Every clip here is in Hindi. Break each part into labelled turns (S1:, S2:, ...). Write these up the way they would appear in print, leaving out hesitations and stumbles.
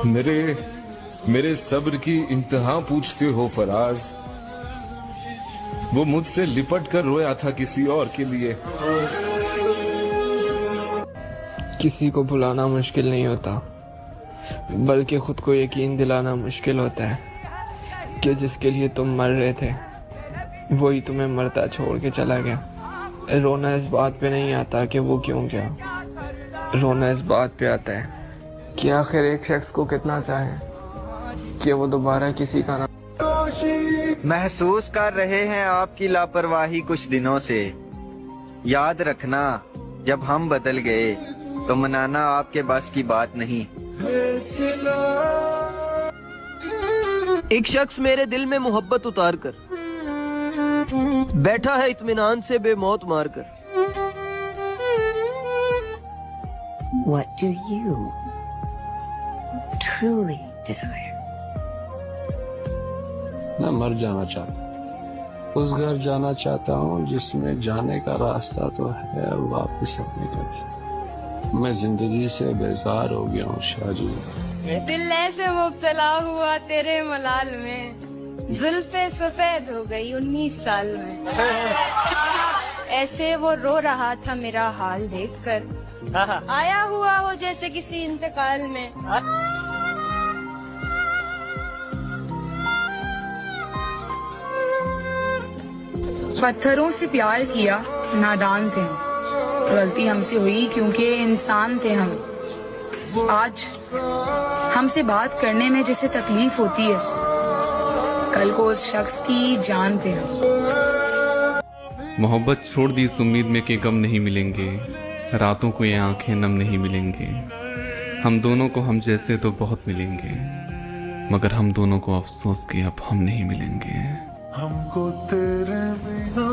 S1: मेरे मेरे सब्र की इंतहा पूछते हो फराज। वो मुझसे लिपट कर रोया था किसी और के लिए।
S2: किसी को भुलाना मुश्किल नहीं होता, बल्कि खुद को यकीन दिलाना मुश्किल होता है कि जिसके लिए तुम मर रहे थे वही तुम्हें मरता छोड़ के चला गया। रोना इस बात पे नहीं आता कि वो क्यों गया, रोना इस बात पे आता है कि आखिर एक शख्स को कितना चाहे कि वो दोबारा किसी का ना।
S3: महसूस कर रहे हैं आपकी लापरवाही कुछ दिनों से। याद रखना, जब हम बदल गए तो मनाना आपके बस की बात नहीं।
S4: एक शख्स मेरे दिल में मोहब्बत उतार कर बैठा है इत्मीनान से बेमौत मारकर।
S5: What do you truly desire?
S6: मैं मर जाना चाहता हूँ, उस घर जाना चाहता हूँ जिसमें जाने का रास्ता तो है, वापस अपने कभी। मैं जिंदगी से बेजार हो गया हूँ शाहजी।
S7: दिल ऐसे मुब्तला हुआ तेरे मलाल में, जुल्फे सफेद हो गई 19 साल में। ऐसे वो रो रहा था मेरा हाल देखकर, आया हुआ हो जैसे किसी इंतकाल में।
S8: पत्थरों से प्यार किया, नादान थे हम, गलती हमसे हुई क्योंकि इंसान थे हम। आज हमसे बात करने में जिसे तकलीफ होती है, कल को उस शख्स की जान थे हम।
S9: मोहब्बत छोड़ दी इस उम्मीद में कि गम नहीं मिलेंगे, रातों को ये आंखें नम नहीं मिलेंगे। हम दोनों को हम जैसे तो बहुत मिलेंगे, मगर हम दोनों को अफसोस कि अब हम नहीं मिलेंगे।
S10: हमको तेरे बिना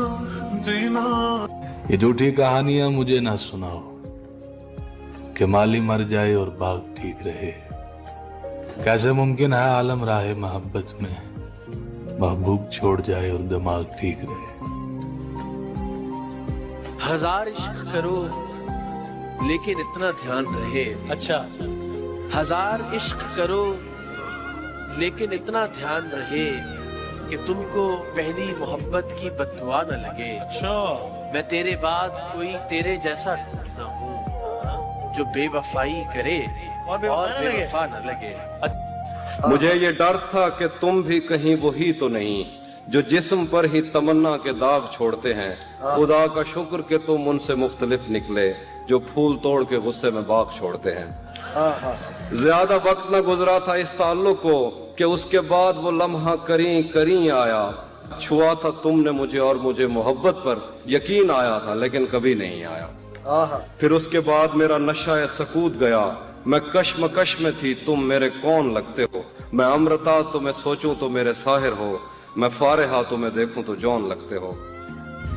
S10: जीना।
S6: ये झूठी कहानियां मुझे ना सुनाओ कि माली मर जाए और बाग ठीक रहे। कैसे मुमकिन है आलम राहे मोहब्बत में, महबूब छोड़ जाए और दिमाग ठीक रहे।
S11: हजार इश्क करो लेकिन इतना ध्यान रहे। अच्छा। हजार इश्क करो लेकिन इतना ध्यान रहे कि तुमको पहली मोहब्बत की बददुआ न लगे। अच्छा। मैं तेरे बाद कोई तेरे जैसा ना हूँ जो बेवफाई करे और बेवफा न लगे।
S12: मुझे ये डर था कि तुम भी कहीं वही तो नहीं जो जिस्म पर ही तमन्ना के दाग छोड़ते हैं। खुदा का शुक्र कि तुम उनसे मुख्तलिफ निकले जो फूल तोड़ के गुस्से में बाग छोड़ते हैं। ज्यादा वक्त न गुजरा था इस ताल्लुक को कि उसके बाद वो लम्हा करी करी आया। छुआ था तुमने मुझे और मुझे मोहब्बत पर यकीन आया था, लेकिन कभी नहीं आया। फिर उसके बाद मेरा नशा सकूत गया, मैं कश्मकश में थी, तुम मेरे कौन लगते हो। मैं अमृता तो मैं सोचूं तो मेरे साहिर हो, मैं फारिहा तो मैं देखूं तो जौन लगते हो।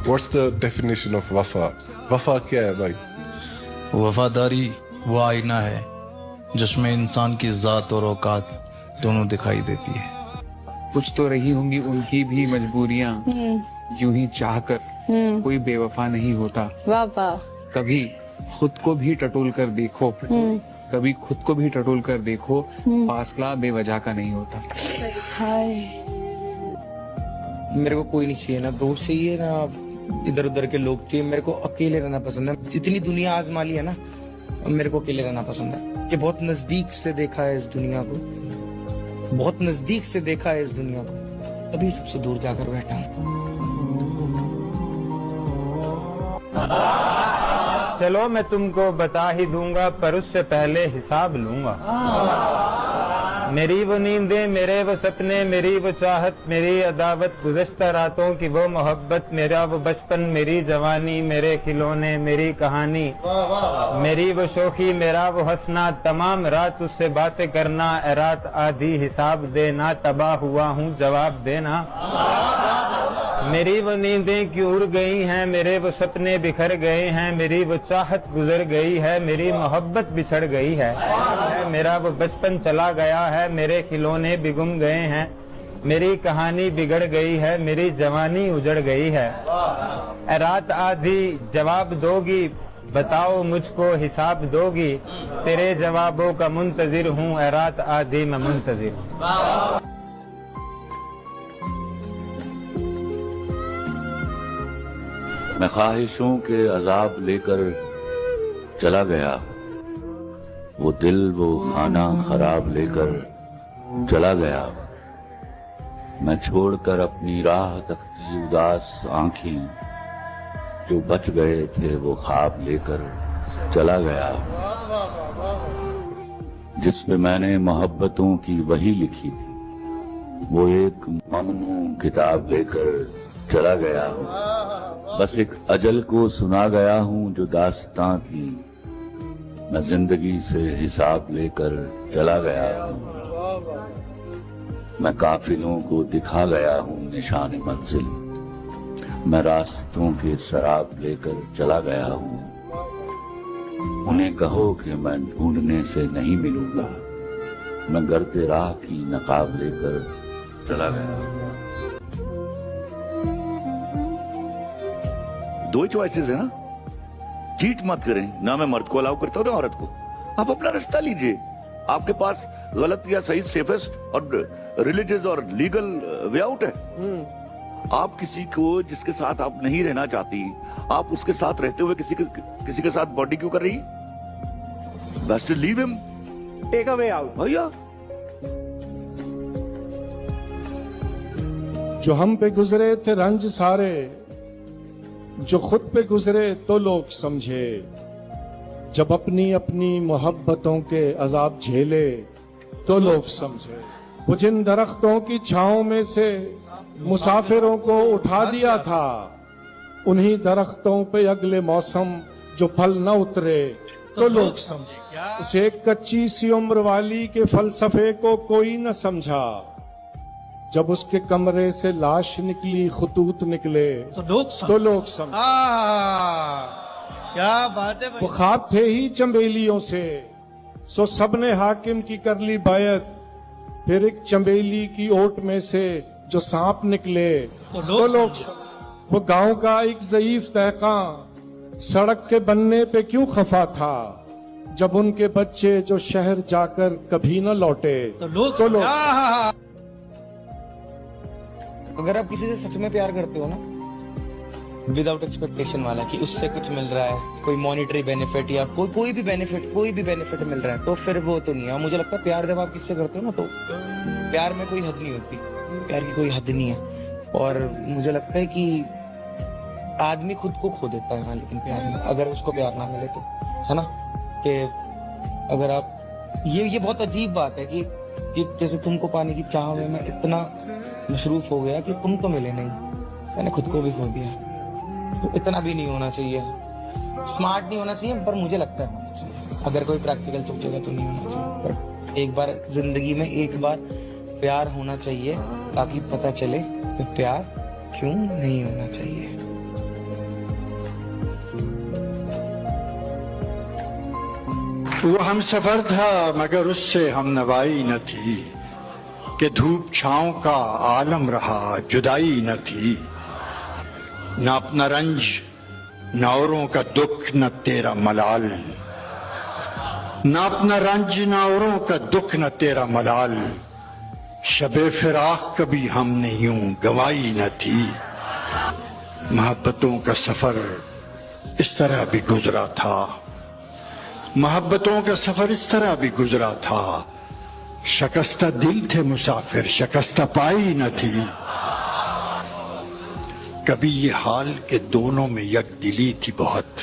S1: What's the definition of वफा? वफा क्या है भाई?
S13: वफादारी वो आईना है जिसमें इंसान की जात और औकात दोनों दिखाई देती है।
S14: कुछ तो रही होंगी उनकी भी मजबूरियां, यूं ही चाहकर कोई बेवफा नहीं होता। कभी खुद को भी टटोल कर देखो, कभी खुद को भी टटोल कर देखो, फासला बेवजह का नहीं होता।
S15: मेरे को कोई नहीं चाहिए, ना दोस्त चाहिए ना इधर उधर के लोग चाहिए। मेरे को अकेले रहना पसंद है। जितनी दुनिया आजमा ली है ना, मेरे को अकेले रहना पसंद है। कि बहुत नजदीक से देखा है इस दुनिया को, बहुत नजदीक से देखा है इस दुनिया को, अभी सबसे दूर जाकर बैठा हूँ।
S16: चलो मैं तुमको बता ही दूंगा, पर उससे पहले हिसाब लूंगा। मेरी वो नींदें, मेरे वो सपने, मेरी वो चाहत, मेरी अदावत, गुज़श्ता रातों की वो मोहब्बत, मेरा वो बचपन, मेरी जवानी, मेरे खिलौने, मेरी कहानी, मेरी वो शोखी, मेरा वो हंसना, तमाम रात उससे बातें करना। ए रात आधी हिसाब देना, तबाह हुआ हूँ जवाब देना। मेरी वो नींदें क्यों उड़ गई हैं, मेरे वो सपने बिखर गए हैं, मेरी वो चाहत गुजर गई है, मेरी मोहब्बत बिछड़ गई है, मेरा वो बचपन चला गया है, मेरे खिलौने भी गुम गए हैं, मेरी कहानी बिगड़ गई है, मेरी जवानी उजड़ गई है। रात आधी जवाब दोगी, बताओ मुझको हिसाब दोगी, तेरे जवाबों का मुंतजिर हूँ, ए रात आधी मैं मुंतजिर हूँ।
S17: मैं ख्वाहिशों के अजाब लेकर चला गया, वो दिल वो खाना खराब लेकर चला गया। मैं छोड़कर अपनी राह तकती उदास आंखें, जो बच गए थे वो ख्वाब लेकर चला गया। जिसमें मैंने मोहब्बतों की वही लिखी थी, वो एक ममनू किताब लेकर चला गया हूँ। बस एक अजल को सुना गया हूँ जो दास्तां थी, मैं जिंदगी से हिसाब लेकर चला गया हूँ। मैं काफिलों को दिखा गया हूँ निशान मंजिल, मैं रास्तों के शराब लेकर चला गया हूँ। उन्हें कहो कि मैं ढूंढने से नहीं मिलूंगा, मैं गर्दे राह की नकाब लेकर चला गया हूँ।
S18: दो ही चॉइसेस है ना, चीट मत करें, ना मैं मर्द को अलाउ करता हूँ ना औरत को। आप अपना रास्ता लीजिए, आपके पास गलत या सही सेफेस्ट और रिलीजियस और लीगल वे आउट है। आप किसी को जिसके साथ आप नहीं रहना चाहती, आप उसके साथ रहते हुए किसी के साथ बॉडी क्यों कर रही? Best leave him, take a way out भैया।
S19: जो हम पे गुजरे थे रंज सारे, जो खुद पे गुजरे तो लोग समझे, जब अपनी अपनी मोहब्बतों के अजाब झेले तो लोग समझे। वो जिन दरख्तों की छांव में से मुसाफिरों को उठा दिया था, उन्हीं दरख्तों पे अगले मौसम जो फल न उतरे तो लोग समझे। उस एक कच्ची सी उम्र वाली के फलसफे को कोई न समझा, जब उसके कमरे से लाश निकली खुतूत निकले तो लोग समझे।
S20: क्या बात है भाई।
S19: वो ख्वाब थे ही चंबेलियों से, सो सबने हाकिम की कर ली बायत, फिर एक चंबेली की ओट में से जो सांप निकले तो लोग। वो गांव का एक ज़ईफ दहकां सड़क के बनने पे क्यों खफा था, जब उनके बच्चे जो शहर जाकर कभी न लौटे तो लोग।
S15: अगर आप किसी से सच में प्यार करते हो ना, विदाउट एक्सपेक्टेशन वाला कि उससे कुछ मिल रहा है, कोई मॉनिटरी बेनिफिट या कोई भी बेनिफिट मिल रहा है, तो फिर वो तो नहीं है। मुझे लगता है प्यार जब आप किससे करते हो ना, तो प्यार में कोई हद नहीं होती, प्यार की कोई हद नहीं है। और मुझे लगता है कि आदमी खुद को खो देता है, हाँ, लेकिन प्यार में अगर उसको प्यार ना मिले तो, है ना, कि अगर आप ये बहुत अजीब बात है कि जैसे तुमको पाने की चाह में मैं इतना मशरूफ हो गया कि तुम तो मिले नहीं, मैंने खुद को भी खो दिया। तो इतना भी नहीं होना चाहिए, स्मार्ट नहीं होना चाहिए, पर मुझे लगता है होना चाहिए। अगर कोई प्रैक्टिकल सोचेगा तो नहीं होना चाहिए, पर एक बार जिंदगी में एक बार प्यार होना चाहिए, ताकि पता चले कि प्यार क्यों नहीं होना चाहिए।
S21: वो हम सफर था मगर उससे हम नवाई न थी, कि धूप छांव का आलम रहा जुदाई न थी। न अपना रंज न औरों का दुख न तेरा मलाल, न अपना रंज न औरों का दुख न तेरा मलाल। शबे फिराक कभी हमने यूं गवाई न थी। मोहब्बतों का सफर इस तरह भी गुजरा था, मोहब्बतों का सफर इस तरह भी गुजरा था। शकस्ता दिल थे मुसाफिर, शकस्ता पाई न थी। कभी ये हाल के दोनों में यक दिली थी बहुत,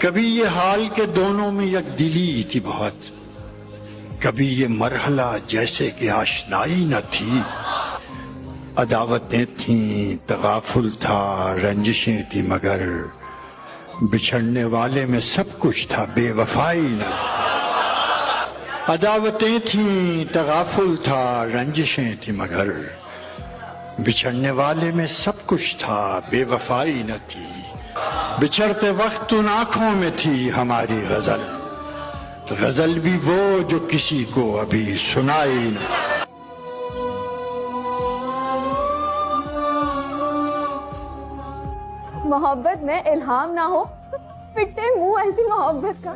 S21: कभी ये हाल के दोनों में यक दिली थी बहुत। कभी ये मरहला जैसे कि आशनाई न थी। अदावतें थीं, तगाफुल था, रंजिशें थी, मगर बिछड़ने वाले में सब कुछ था, बेवफाई न। अदावतें थीं, तगाफुल था, रंजिशें थी, मगर बिछड़ने वाले में सब कुछ था, बेवफाई न थी। बिछड़ते वक्त उन आंखों में थी हमारी गजल, गजल भी वो जो किसी को अभी सुनाई न।
S22: मोहब्बत में इल्हाम ना हो
S20: पिटे मुंह ऐसी मोहब्बत का।